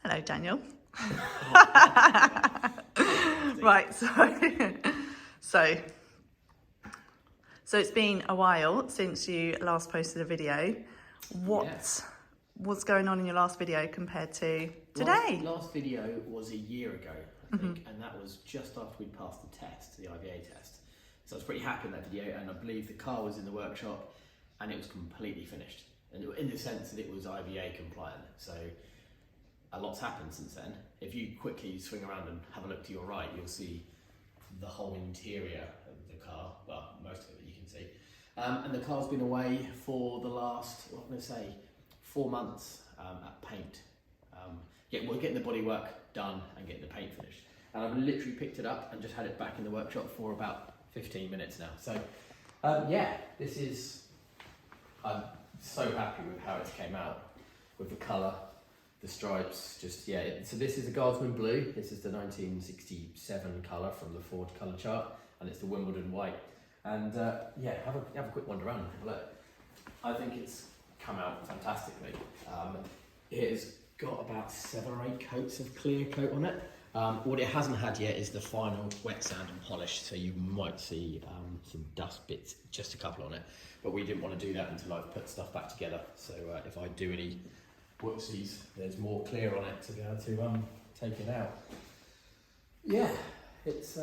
Hello, Daniel. Right, so it's been a while since you last posted a video. What's going on in your last video compared to today? Last video was a year ago, I think, and that was just after we passed the test, the IVA test. So I was pretty happy in that video, and I believe the car was in the workshop and it was completely finished. And in the sense that it was IVA compliant. So a lot's happened since then. If you quickly swing around and have a look to your right, you'll see the whole interior of the car, well, most of it you can see. And the car's been away for the last, what am I going to say, 4 months at paint. We're getting the bodywork done and getting the paint finished. And I've literally picked it up and just had it back in the workshop for about 15 minutes now. So this is, I'm so happy with how it came out, with the colour, the stripes, so this is a Guardsman blue. This is the 1967 colour from the Ford colour chart, and it's the Wimbledon white. And have a quick wander around and have a look. I think it's come out fantastically. It's got about 7 or 8 coats of clear coat on it. What it hasn't had yet is the final wet sand and polish, so you might see some dust bits, just a couple on it. But we didn't want to do that until I've put stuff back together. So if I do any whoopsies, there's more clear on it to be able to take it out. Yeah, it's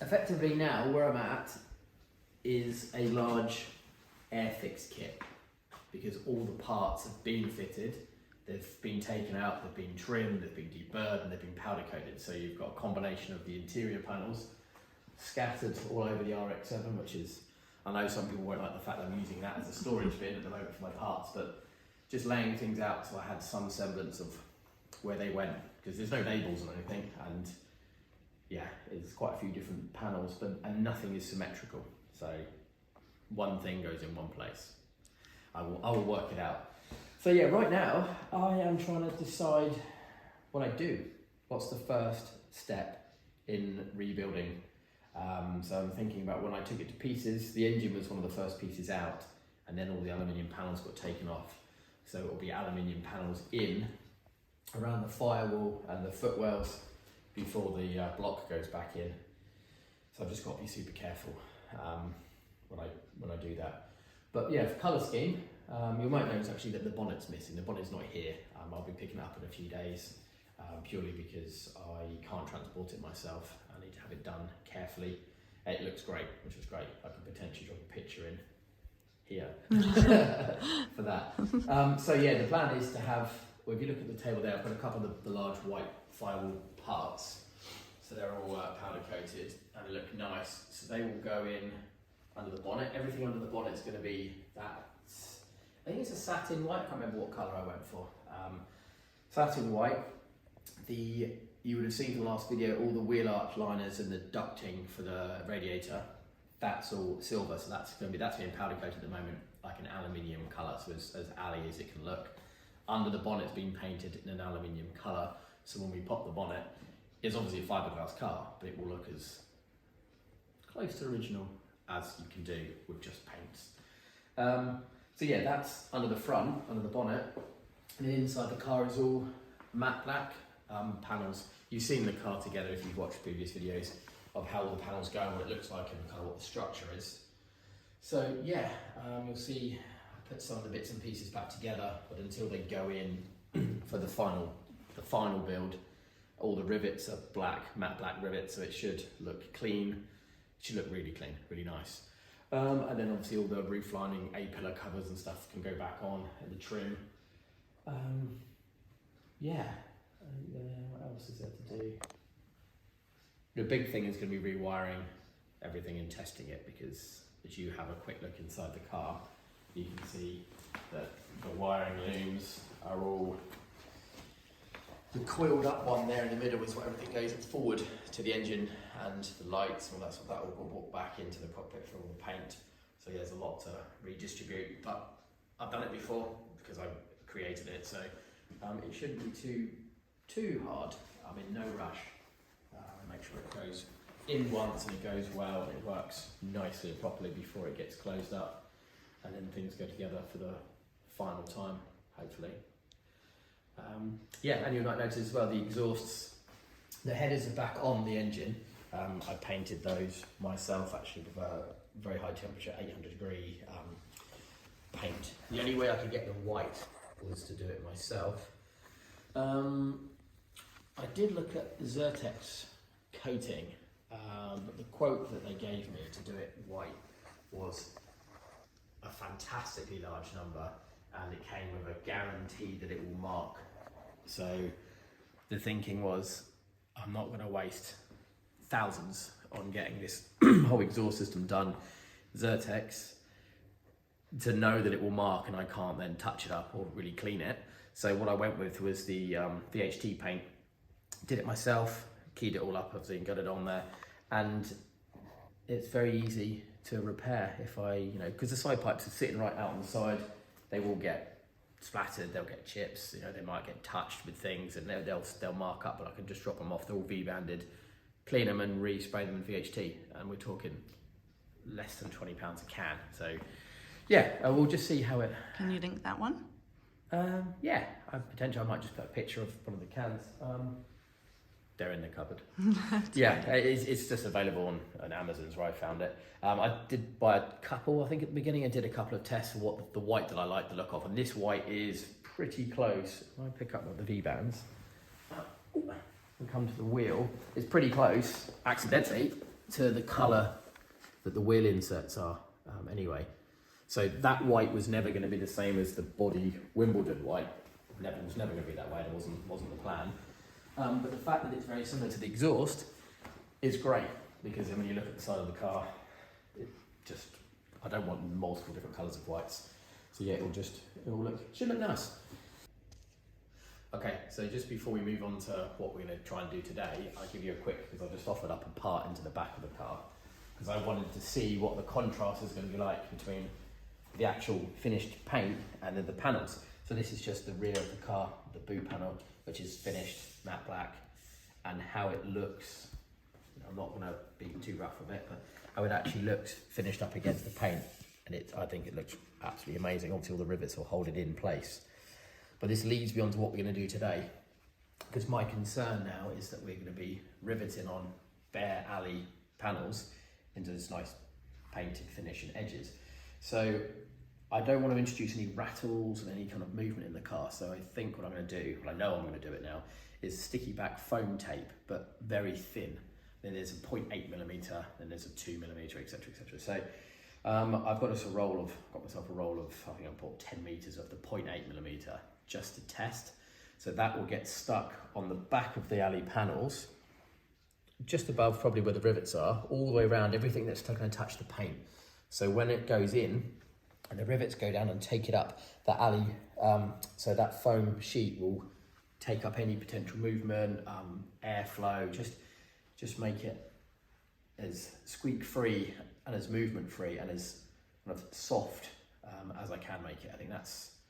effectively now where I'm at is a large air fix kit, because all the parts have been fitted, they've been taken out, they've been trimmed, they've been deburred, and they've been powder coated. So you've got a combination of the interior panels scattered all over the RX-7, which is, I know some people won't like the fact that I'm using that as a storage bin at the moment for my parts, but just laying things out so I had some semblance of where they went, because there's no labels or anything, and yeah, it's quite a few different panels, and nothing is symmetrical. So one thing goes in one place. I will work it out. So yeah, right now I am trying to decide what I do. What's the first step in rebuilding? So I'm thinking about when I took it to pieces, the engine was one of the first pieces out, and then all the aluminium panels got taken off. So it will be aluminium panels in around the firewall and the footwells before the block goes back in. So I've just got to be super careful when I do that. But yeah, for colour scheme, you might notice actually that the bonnet's missing. The bonnet's not here. I'll be picking it up in a few days, purely because I can't transport it myself. I need to have it done carefully. It looks great, which is great. I could potentially drop a picture in here for that. So yeah, the plan is to have, well, if you look at the table there, I've got a couple of the large white firewall parts. So they're all powder coated and look nice. So they will go in under the bonnet. Everything under the bonnet is going to be that, I think it's a satin white, I can't remember what colour I went for. Satin white. You would have seen from the last video all the wheel arch liners and the ducting for the radiator. That's all silver, so that's being powder coated at the moment, like an aluminium colour, so as alley as it can look. Under the bonnet's been painted in an aluminium colour, so when we pop the bonnet, it's obviously a fiberglass car, but it will look as close to original as you can do with just paints. So yeah, that's under the front, under the bonnet, and then inside the car is all matte black panels. You've seen the car together if you've watched previous videos of how all the panels go and what it looks like and kind of what the structure is. So yeah, you'll see I put some of the bits and pieces back together, but until they go in for the final build, all the rivets are black, matte black rivets, so it should look clean. It should look really clean, really nice. And then obviously all the roof lining, A-pillar covers and stuff can go back on, and the trim. What else is there to do? The big thing is going to be rewiring everything and testing it, because as you have a quick look inside the car, you can see that the wiring looms are all, the coiled up one there in the middle is what everything goes forward to the engine, and the lights and all that, so that will go walk back into the cockpit for all the paint. So yeah, there's a lot to redistribute, but I've done it before because I created it, so it shouldn't be too hard. I'm in no rush. Make sure it goes in once and it goes well and it works nicely and properly before it gets closed up, and then things go together for the final time, hopefully. Yeah, and you might notice as well the exhausts, the headers are back on the engine. I painted those myself actually with a very high temperature, 800-degree paint. The only way I could get them white was to do it myself. I did look at Zertex coating, but the quote that they gave me to do it white was a fantastically large number, and it came with a guarantee that it will mark. So the thinking was, I'm not going to waste thousands on getting this whole exhaust system done Zertex to know that it will mark and I can't then touch it up or really clean it. So what I went with was the VHT paint. Did it myself, keyed it all up, obviously, and got it on there, and it's very easy to repair if I, because the side pipes are sitting right out on the side, they will get splattered, they'll get chips, they might get touched with things, and they'll mark up, but I can just drop them off. They're all V-banded, clean them and re-spray them in VHT, and we're talking less than £20 a can. So yeah, we'll just see how it. Can you link that one? Yeah, potentially I might just put a picture of one of the cans. They're in the cupboard. Yeah, it's just available on Amazon's where I found it. I did buy a couple, I think at the beginning I did a couple of tests for what the white that I like the look of, and this white is pretty close. If I pick up one of the V-bands and come to the wheel, it's pretty close, accidentally, to the colour that the wheel inserts are anyway. So that white was never going to be the same as the body Wimbledon white. It was never going to be that way, it wasn't the plan. But the fact that it's very similar to the exhaust is great, because when you look at the side of the car, I don't want multiple different colours of whites. So yeah, should look nice. Okay, so just before we move on to what we're going to try and do today, I'll give you a quick, because I just offered up a part into the back of the car, because I wanted to see what the contrast is going to be like between the actual finished paint and then the panels. So this is just the rear of the car, the boot panel, which is finished matte black, and how it looks. I'm not going to be too rough with it, but how it actually looks finished up against the paint, and I think it looks absolutely amazing. Obviously all the rivets will hold it in place. But this leads me on to what we're going to do today, because my concern now is that we're going to be riveting on bare alley panels into this nice painted finish and edges. So I don't want to introduce any rattles and any kind of movement in the car. So I think what I'm going to do, well, I know I'm going to do it now, is sticky back foam tape, but very thin. Then there's a 0.8 millimeter, then there's a 2 millimeter, etc., etc. So I've got myself a roll of, I think I bought 10 meters of the 0.8 millimeter just to test. So that will get stuck on the back of the alley panels, just above probably where the rivets are, all the way around everything that's going to touch the paint. So when it goes in, and the rivets go down and take it up, the alley, so that foam sheet will take up any potential movement, airflow, just make it as squeak free and as movement free and as kind of soft as I can make it. I think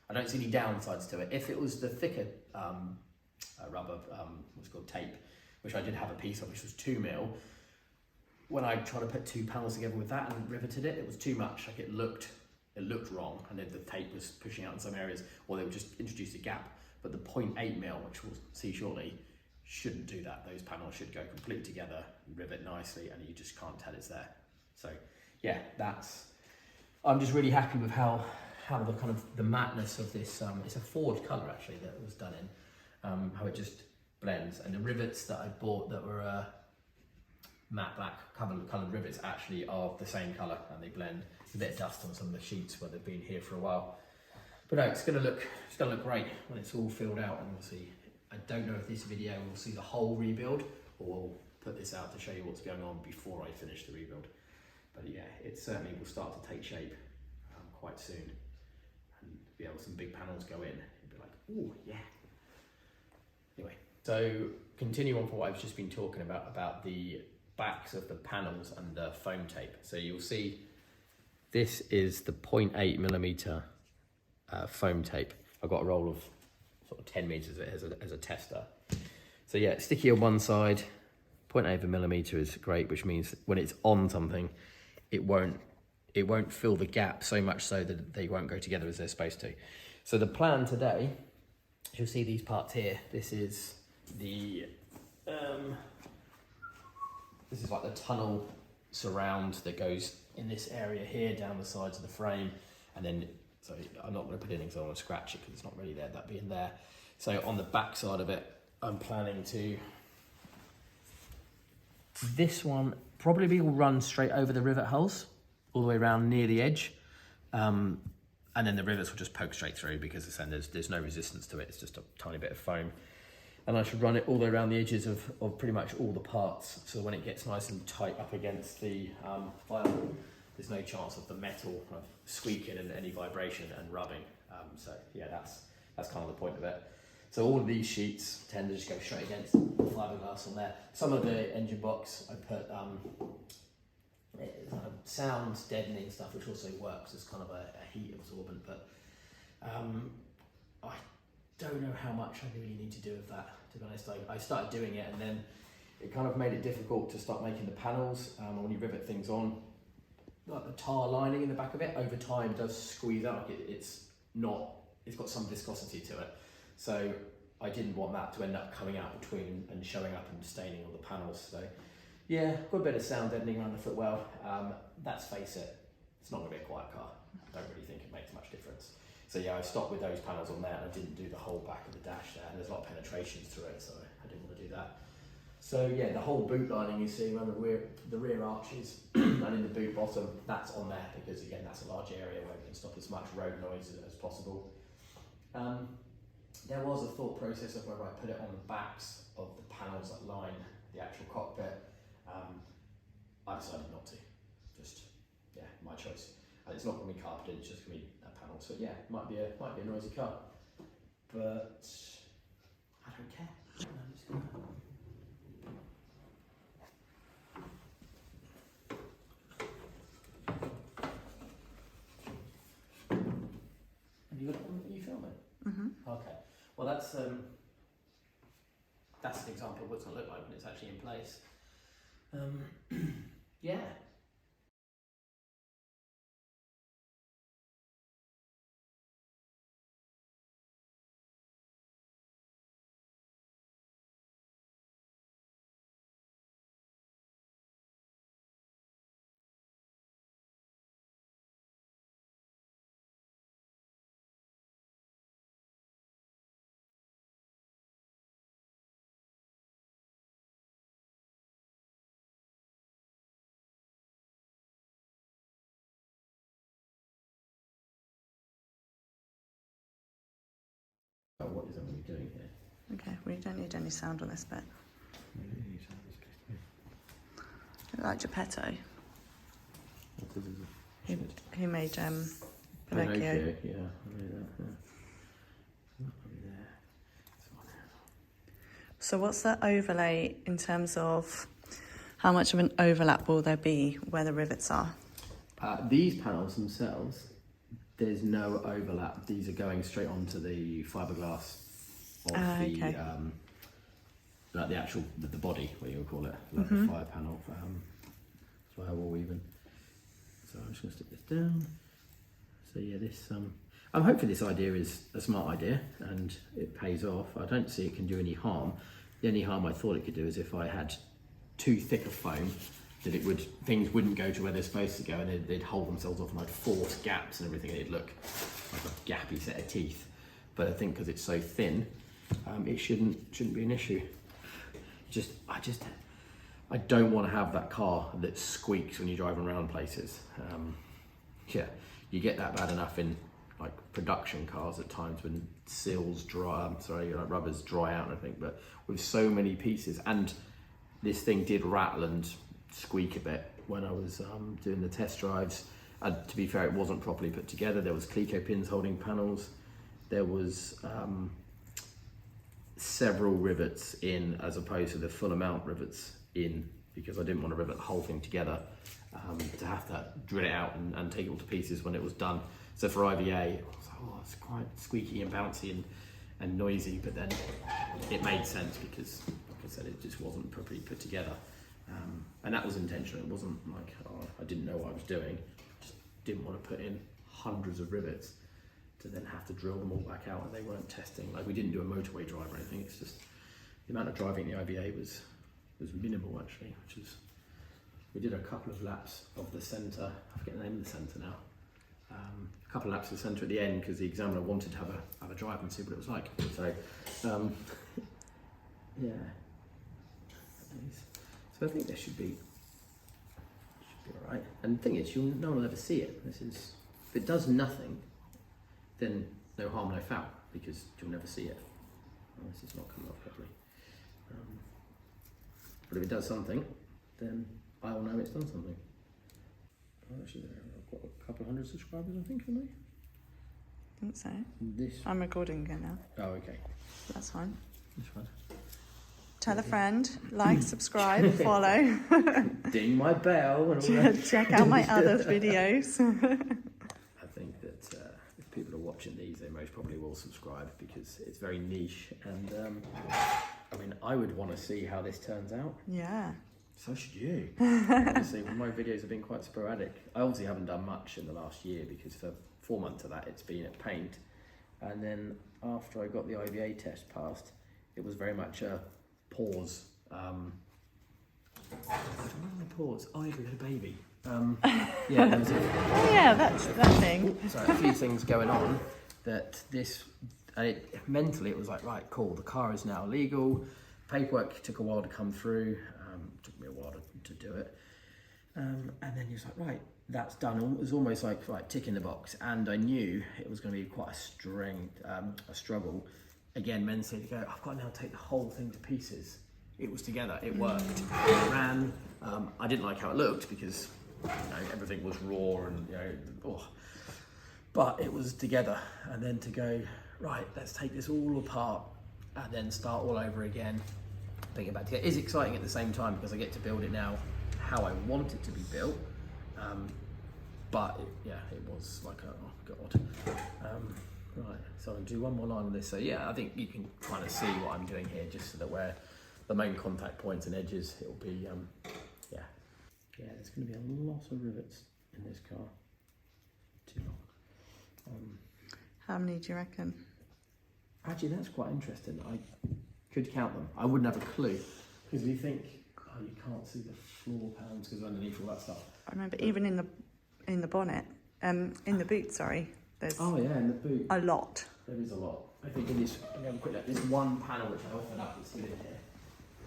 I don't see any downsides to it. If it was the thicker rubber, what's called tape, which I did have a piece of, which was 2 mil, when I tried to put 2 panels together with that and riveted it, it was too much. Like it looked wrong, and then the tape was pushing out in some areas, or they would just introduce a gap. But the 0.8 mil, which we'll see shortly, shouldn't do that. Those panels should go completely together, rivet nicely, and you just can't tell it's there. So yeah, I'm just really happy with how the kind of the matte-ness of this, it's a forged colour actually that it was done in, how it just blends. And the rivets that I bought that were matte black coloured rivets actually are the same colour, and they blend. A bit of dust on some of the sheets where they've been here for a while, but no, it's gonna look great when it's all filled out. And we'll see. I don't know if this video will see the whole rebuild, or we'll put this out to show you what's going on before I finish the rebuild. But yeah, it certainly will start to take shape quite soon, and be able some big panels go in. You'd be like, oh yeah. Anyway, so continue on for what I've just been talking about the backs of the panels and the foam tape. So you'll see this is the 0.8 millimeter foam tape. I've got a roll of sort of 10 meters of it as a tester. So yeah, it's sticky on one side. 0.8 of a millimeter is great, which means when it's on something, it won't fill the gap so much so that they won't go together as they're supposed to. So the plan today you'll see these parts here. This is the this is like the tunnel surround that goes in this area here down the sides of the frame, and then so I'm not going to put it in because I want to scratch it because it's not really there. That'd be in there. So on the back side of it, I'm planning to. This one probably will run straight over the rivet holes, all the way around near the edge, and then the rivets will just poke straight through because there's no resistance to it. It's just a tiny bit of foam, and I should run it all the way around the edges of pretty much all the parts. So when it gets nice and tight up against the firewall, there's no chance of the metal kind of squeaking and any vibration and rubbing. So yeah, that's kind of the point of it. So all of these sheets tend to just go straight against the fiberglass on there. Some of the engine box I put sound deadening stuff, which also works as kind of a heat absorbent, but I don't know how much I really need to do with that, to be honest. I started doing it and then it kind of made it difficult to start making the panels. When you rivet things on, like the tar lining in the back of it, over time does squeeze out. It's got some viscosity to it. So I didn't want that to end up coming out between and showing up and staining all the panels. So yeah, got a bit of sound deadening around the footwell. Let's face it, it's not going to be a quiet car. I don't really think it makes much difference. So yeah, I stopped with those panels on there and I didn't do the whole back of the dash there. And there's a lot of penetrations through it, so I didn't want to do that. So yeah, the whole boot lining you see around the rear arches and in the boot bottom, that's on there because again, that's a large area where we can stop as much road noise as possible. There was a thought process of whether I put it on the backs of the panels that line the actual cockpit. I decided not to. Just, yeah, my choice. And it's not going to be carpeted, it's just going to be a panel. So yeah, might be a noisy car, but I don't care. I'm just gonna... Have you got it on? Are you filming? Mm-hmm. Okay. Well, that's an example of what it's going to look like when it's actually in place. Yeah. What is everybody doing here? Okay, we don't need any sound on this bit. Like Geppetto. Who made Pinocchio. Yeah, I know that. Yeah. So what's the overlay in terms of how much of an overlap will there be where the rivets are? These panels themselves, there's no overlap. These are going straight onto the fiberglass of okay. Like the actual the body, what you would call it, like the fire panel, firewall even. So I'm just going to stick this down. So yeah, this I'm hoping this idea is a smart idea and it pays off. I don't see it can do any harm. The only harm I thought it could do is if I had too thick a foam, that things wouldn't go to where they're supposed to go and they'd hold themselves off and I'd force gaps and everything and it'd look like a gappy set of teeth. But I think because it's so thin, it shouldn't be an issue. I don't want to have that car that squeaks when you're driving around places. Yeah, you get that bad enough in like production cars at times when rubbers dry out and everything, but with so many pieces, and this thing did rattle and squeak a bit when I was doing the test drives. And to be fair, it wasn't properly put together. There was Clico pins holding panels. There was several rivets in as opposed to the full amount rivets in, because I didn't want to rivet the whole thing together to have to drill it out and take it all to pieces when it was done. So for IVA, I was like, oh, it's quite squeaky and bouncy and noisy, but then it made sense because, like I said, it just wasn't properly put together. And that was intentional. It wasn't like, oh, I didn't know what I was doing. Just didn't want to put in hundreds of rivets. to then have to drill them all back out, and they weren't testing. Like, we didn't do a motorway drive or anything. It's just the amount of driving the IVA was minimal actually, which is, we did a couple of laps of the centre. I forget the name of the centre now. A couple of laps of the centre at the end because the examiner wanted to have a drive and see what it was like. So yeah. So I think this should be all right. And the thing is, no one will ever see it. If it does nothing, then no harm, no foul, because you'll never see it. Oh, this is not coming off properly. But if it does something, then I will know it's done something. Oh, actually, I've got a couple of hundred subscribers, I think, haven't I think so. This. I'm recording again now. Oh, okay. That's fine. That's fine. Tell a friend, like, subscribe, follow. Ding my bell. And all that. Check out my other videos. I think that if people are watching these, they most probably will subscribe because it's very niche. And I mean, I would want to see how this turns out. Yeah. So should you. Honestly, my videos have been quite sporadic. I obviously haven't done much in the last year because for 4 months of that it's been at paint. And then after I got the IVA test passed, it was very much a pause. Pause. Oh, we had a baby. Yeah, there was Yeah, that's that thing. so a few things going on that this, mentally it was like, right, cool, the car is now legal. Paperwork took a while to come through. Took me a while to do it. And then he was like, right, that's done. It was almost like, right, tick in the box. And I knew it was going to be quite a struggle. Again, mentally to go, I've got to now take the whole thing to pieces. It was together, it worked, it ran. I didn't like how it looked because everything was raw and but it was together. And then to go, right, let's take this all apart and then start all over again. Bring it back together is exciting at the same time because I get to build it now how I want it to be built. But it was like, oh god. Right, so I'll do one more line on this. So yeah, I think you can kind of see what I'm doing here, just so that where the main contact points and edges, it'll be, yeah, there's going to be a lot of rivets in this car. Too long. How many do you reckon? Actually, that's quite interesting. I could count them. I wouldn't have a clue, because you think, oh, you can't see the floor pans because underneath all that stuff. I remember even in the bonnet, in the boot, sorry. There's in the boot. a lot. There is a lot. I think in this, let me have a quick look. This one panel which I opened up is still in here.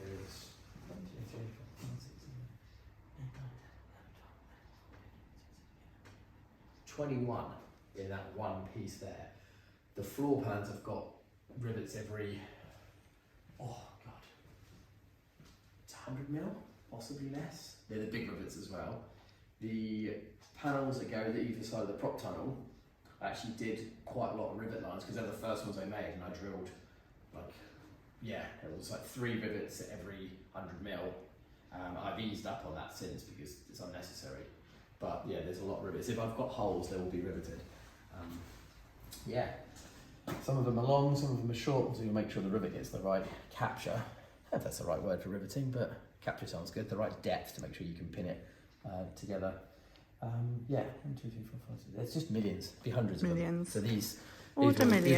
There is 1, 2, 3, 4, 5, 6, 7, 8, 9, 10, 11, 12, 21 in that one piece there. The floor pans have got rivets every, oh god, it's 100 mil, possibly less. They're the big rivets as well. The panels that go either side of the prop tunnel, I actually did quite a lot of rivet lines because they're the first ones I made, and I drilled it was like 3 rivets at every 100 mil. I've eased up on that since because it's unnecessary. But yeah, there's a lot of rivets. If I've got holes, they will be riveted. Some of them are long, some of them are short, so you'll make sure the rivet gets the right capture. I don't know if that's the right word for riveting, but capture sounds good. The right depth to make sure you can pin it together. 1, 2, 3, 4, 5, 6. There's just millions, be hundreds Millions. of them. So these will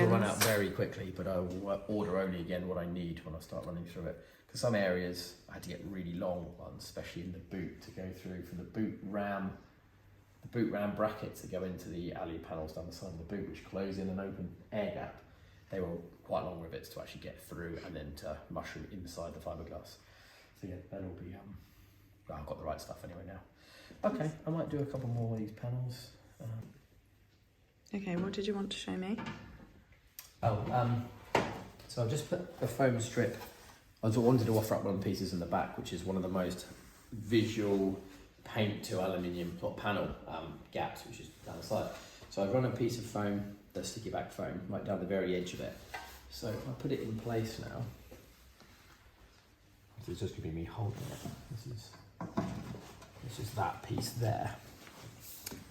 run out very quickly, but I will order only again what I need when I start running through it. Because some areas I had to get really long ones, especially in the boot, to go through from the boot ram brackets that go into the alley panels down the side of the boot, which close in an open air gap. They were quite long rivets to actually get through and then to mushroom inside the fiberglass. So yeah, that'll be I've got the right stuff anyway now. Okay, I might do a couple more of these panels. Okay, what did you want to show me? So I've just put a foam strip. I wanted to offer up one of the pieces in the back, which is one of the most visual paint to aluminium panel gaps, which is down the side. So I've run a piece of foam, the sticky back foam, right down the very edge of it. So if I put it in place now, it's just going to be me holding it. This is that piece there.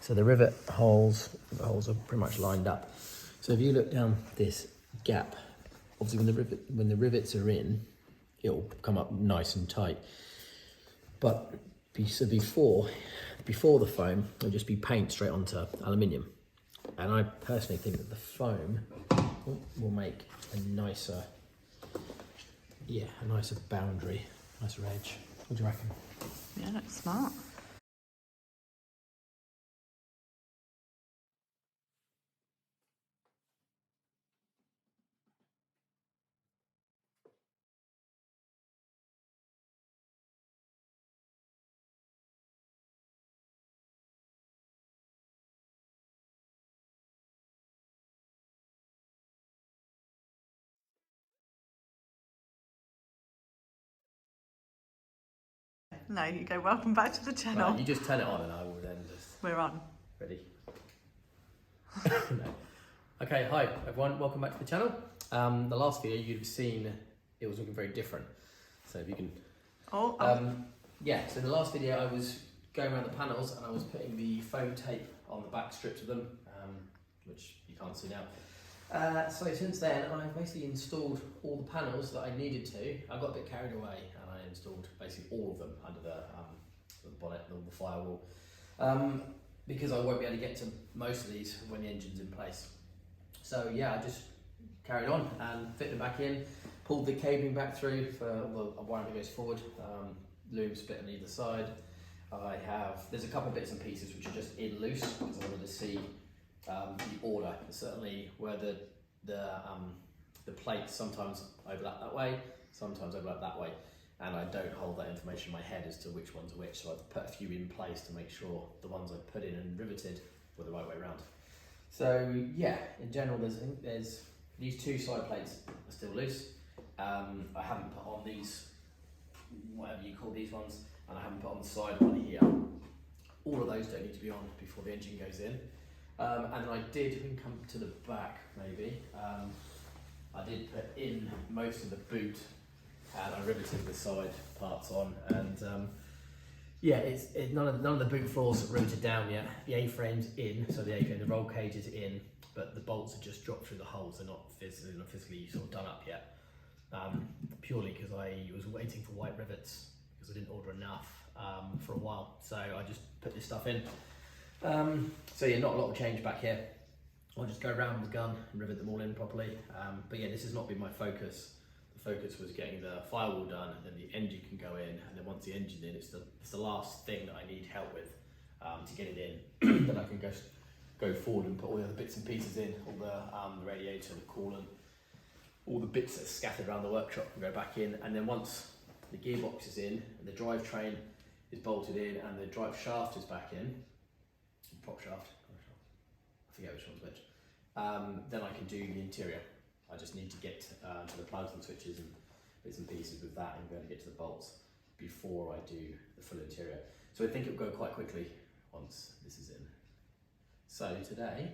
So the rivet holes are pretty much lined up. So if you look down this gap, obviously when the rivets are in, it'll come up nice and tight. But so before the foam, it'll just be paint straight onto aluminium. And I personally think that the foam will make a nicer, a nicer boundary, nicer edge. What do you reckon? Yeah, that's smart. No, you go, welcome back to the channel. Right, you just turn it on and I will then just... We're on. Ready? No. Okay, hi everyone, welcome back to the channel. The last video you'd have seen, it was looking very different. So if you can... Yeah, so in the last video I was going around the panels and I was putting the foam tape on the back strips of them, which you can't see now. So since then I've basically installed all the panels that I needed to. I got a bit carried away and I installed basically all of them under the bonnet and the firewall. Because I won't be able to get to most of these when the engine's in place. So yeah, I just carried on and fitted them back in, pulled the cabling back through for the wiring that goes forward, looms bit on either side. There's a couple of bits and pieces which are just in loose because I wanted to see the order. Certainly where the plates sometimes overlap that way, sometimes overlap that way. And I don't hold that information in my head as to which ones are which, so I've put a few in place to make sure the ones I put in and riveted were the right way around. So yeah, in general there's these two side plates are still loose. I haven't put on these, whatever you call these ones, and I haven't put on the side one here. All of those don't need to be on before the engine goes in. And I did, we can come to the back maybe, I did put in most of the boot and I riveted the side parts on, and none of the boot floors are riveted down yet. The A-frame's in, so the roll cage is in, but the bolts have just dropped through the holes. They're not physically sort of done up yet, purely because I was waiting for white rivets because I didn't order enough for a while. So I just put this stuff in. So yeah, not a lot of change back here. I'll just go around with the gun and rivet them all in properly. But yeah, this has not been my focus. Focus was getting the firewall done, and then the engine can go in, and then once the engine's in, it's the last thing that I need help with to get it in. Then I can go forward and put all the other bits and pieces in, all the radiator, the coolant, all the bits that are scattered around the workshop can go back in, and then once the gearbox is in, and the drivetrain is bolted in, and the drive shaft is back in, prop shaft, I forget which one's which, then I can do the interior. I just need to get to the plugs and switches and bits and pieces with that and be able to get to the bolts before I do the full interior. So I think it'll go quite quickly once this is in. So today,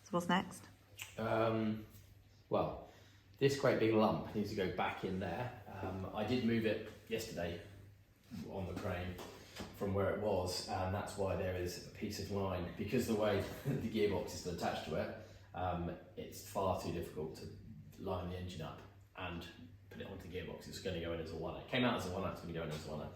So what's next? Well, this great big lump needs to go back in there. I did move it yesterday on the crane from where it was, and that's why there is a piece of line, because the way the gearbox is still attached to it, it's far too difficult to line the engine up and put it onto the gearbox. It's going to go in as a one. It came out as a one, it's going to go in as a one.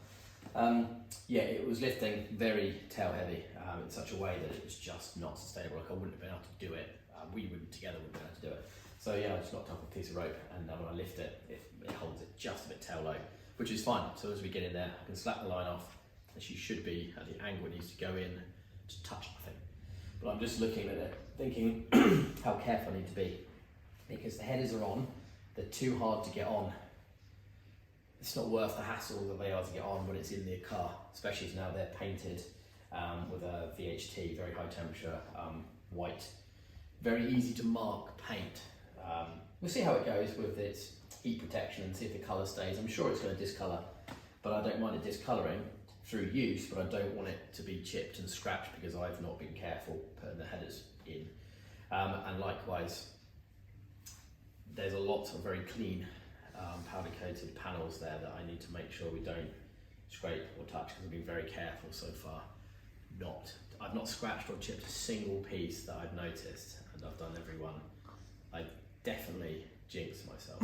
Yeah, it was lifting very tail heavy in such a way that it was just not sustainable. Like I wouldn't have been able to do it. We wouldn't together wouldn't have been able to do it. So yeah, I just knocked up a piece of rope, and when I lift it, it holds it just a bit tail low, which is fine. So as we get in there, I can slap the line off. She should be at the angle it needs to go in to touch nothing. But I'm just looking at it, thinking how careful I need to be, because the headers are on, they're too hard to get on. It's not worth the hassle that they are to get on when it's in the car, especially as now they're painted with a VHT, very high temperature, white, very easy to mark paint. We'll see how it goes with its heat protection and see if the colour stays. I'm sure it's going to discolour, but I don't mind it discolouring through use, but I don't want it to be chipped and scratched because I've not been careful putting the headers in. And likewise, there's a lot of very clean powder coated panels there that I need to make sure we don't scrape or touch, because I've been very careful so far. I've not scratched or chipped a single piece that I've noticed, and I've done every one. definitely jinxed myself.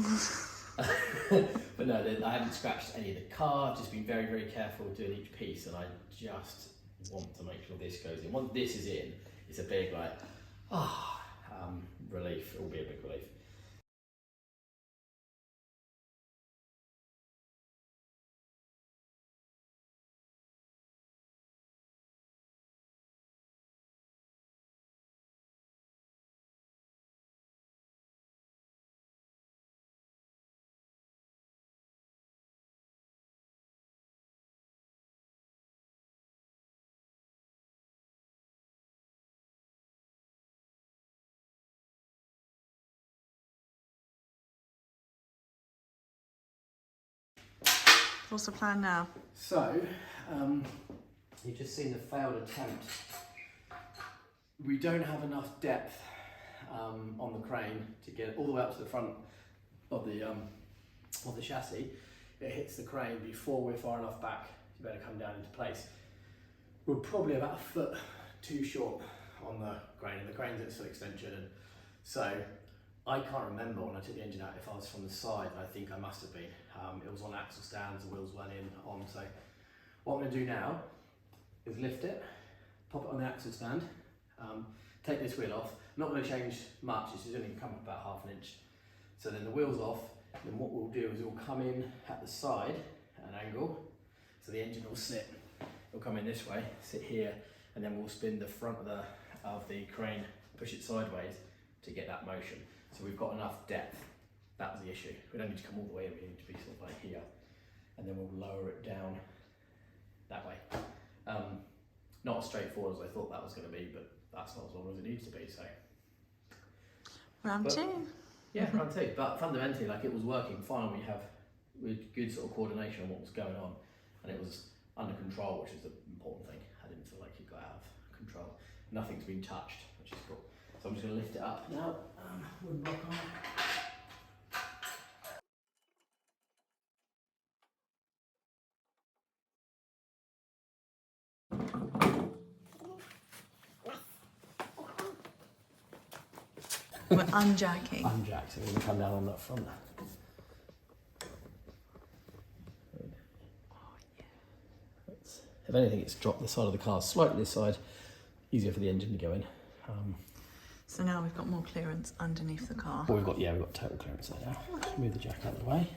But no, I haven't scratched any of the car. I've just been very, very careful doing each piece, and I just want to make sure this goes in. Once this is in, it's a big relief. It will be a big relief. What's the plan now? So, you've just seen the failed attempt. We don't have enough depth on the crane to get all the way up to the front of the chassis. It hits the crane before we're far enough back to be able to come down into place. We're probably about a foot too short on the crane, and the crane's at full extension, and so I can't remember when I took the engine out if I was from the side. I think I must have been. It was on axle stands, the wheels weren't in on. So what I'm going to do now is lift it, pop it on the axle stand, take this wheel off. I'm not going to change much, it's just only going to come up about half an inch. So then the wheel's off, then what we'll do is we'll come in at the side at an angle, so the engine will sit. It'll come in this way, sit here, and then we'll spin the front of the crane, push it sideways to get that motion. So we've got enough depth. That was the issue. We don't need to come all the way in, we need to be sort of like here. And then we'll lower it down that way. Not as straightforward as I thought that was going to be, but that's not as long as it needs to be. So Round two. Yeah, round two. But fundamentally, like, it was working fine. We had good sort of coordination on what was going on, and it was under control, which is the important thing. I didn't feel like it got out of control. Nothing's been touched, which is cool. So I'm just going to lift it up now. Wooden block on it. We're unjacking. Unjacked, so we're going to come down on that front. If anything, it's dropped the side of the car slightly this side, easier for the engine to go in. So now we've got more clearance underneath the car. Well, we've got total clearance there now. Move the jack out of the way.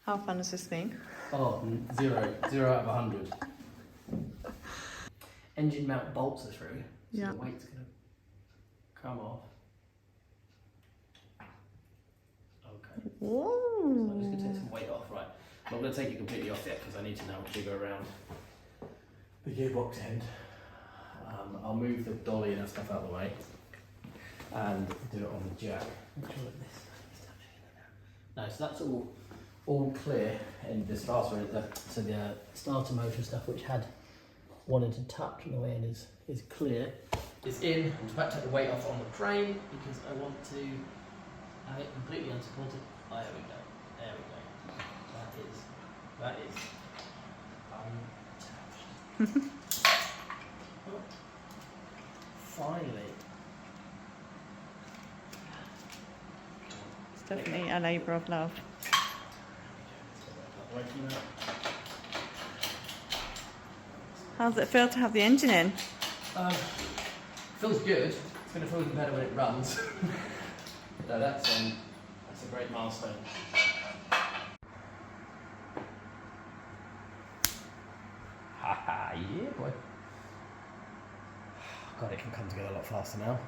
How fun has this been? Oh, 0 out of 100. Engine mount bolts are through, so Yeah. the weight's going to come off. Okay. Whoa. So I'm just going to take some weight off, right. I'm not going to take it completely off yet because I need to now jiggle around the gearbox end. I'll move the dolly and that stuff out of the way and do it on the jack. Make sure that this is touching it now. No, so that's all clear, and the starter motor stuff, which had wanted to touch on the way in, is clear. is in. I'm about to take the weight off on the crane because I want to have it completely unsupported. Oh, there we go. There we go. That is untouched. Oh, finally. It's definitely a labour of love. How does it feel to have the engine in? Feels good. It's going to feel even better when it runs. No, that's a great milestone. Haha, yeah, boy. God, it can come together a lot faster now.